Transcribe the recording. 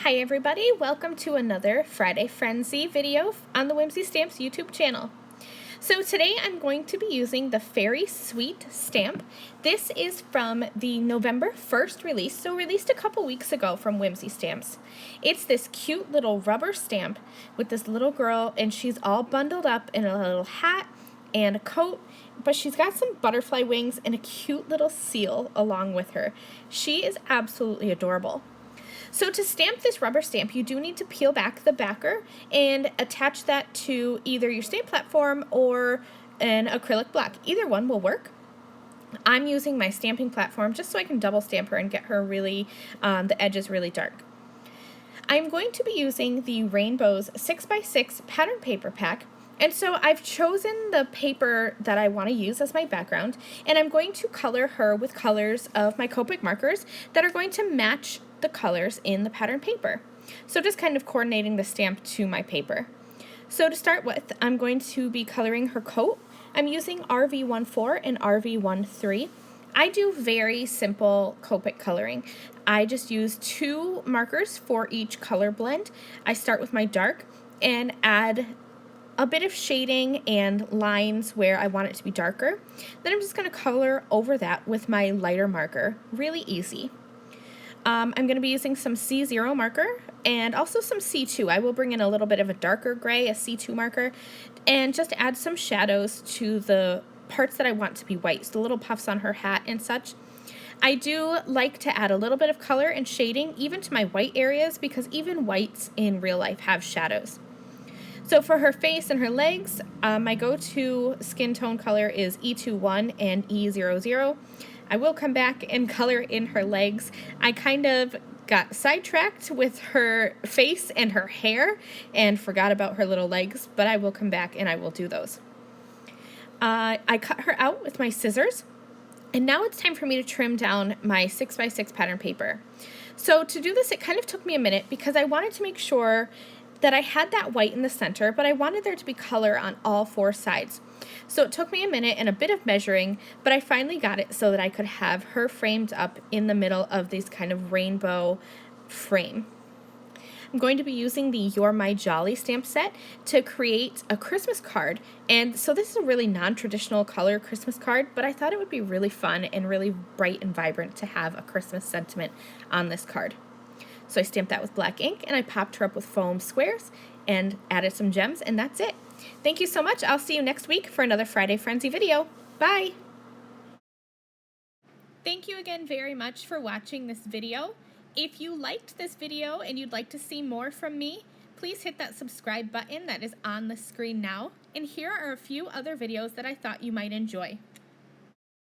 Hi everybody, welcome to another Friday Frenzy video on the Whimsy Stamps YouTube channel. So today I'm going to be using the Fairy Sweet stamp. This is from the November 1st release, so released a couple weeks ago from Whimsy Stamps. It's this cute little rubber stamp with this little girl, and she's all bundled up in a little hat and a coat, but she's got some butterfly wings and a cute little seal along with her. She is absolutely adorable. So to stamp this rubber stamp, you do need to peel back the backer and attach that to either your stamp platform or an acrylic block. Either one will work. I'm using my stamping platform just so I can double stamp her and get her really, the edges really dark. I'm going to be using the Rainbows 6x6 pattern paper pack. And so I've chosen the paper that I want to use as my background, and I'm going to color her with colors of my Copic markers that are going to match the colors in the pattern paper. So just kind of coordinating the stamp to my paper. So to start with, I'm going to be coloring her coat. I'm using RV14 and RV13. I do very simple Copic coloring. I just use 2 markers for each color blend. I start with my dark and add a bit of shading and lines where I want it to be darker. Then I'm just going to color over that with my lighter marker. Really easy. I'm going to be using some C0 marker and also some C2. I will bring in a little bit of a darker gray, a C2 marker, and just add some shadows to the parts that I want to be white, so the little puffs on her hat and such. I do like to add a little bit of color and shading even to my white areas because even whites in real life have shadows. So for her face and her legs, my go-to skin tone color is E21 and E00. I will come back and color in her legs. I kind of got sidetracked with her face and her hair and forgot about her little legs, but I will come back and I will do those. I cut her out with my scissors, and now it's time for me to trim down my 6x6 pattern paper. So to do this, it kind of took me a minute because I wanted to make sure that I had that white in the center, but I wanted there to be color on all 4 sides. So it took me a minute and a bit of measuring, but I finally got it so that I could have her framed up in the middle of this kind of rainbow frame. I'm going to be using the You're My Jolly stamp set to create a Christmas card. And so this is a really non-traditional color Christmas card, but I thought it would be really fun and really bright and vibrant to have a Christmas sentiment on this card. So I stamped that with black ink, and I popped her up with foam squares and added some gems, and that's it. Thank you so much. I'll see you next week for another Friday Frenzy video. Bye! Thank you again very much for watching this video. If you liked this video and you'd like to see more from me, please hit that subscribe button that is on the screen now. And here are a few other videos that I thought you might enjoy.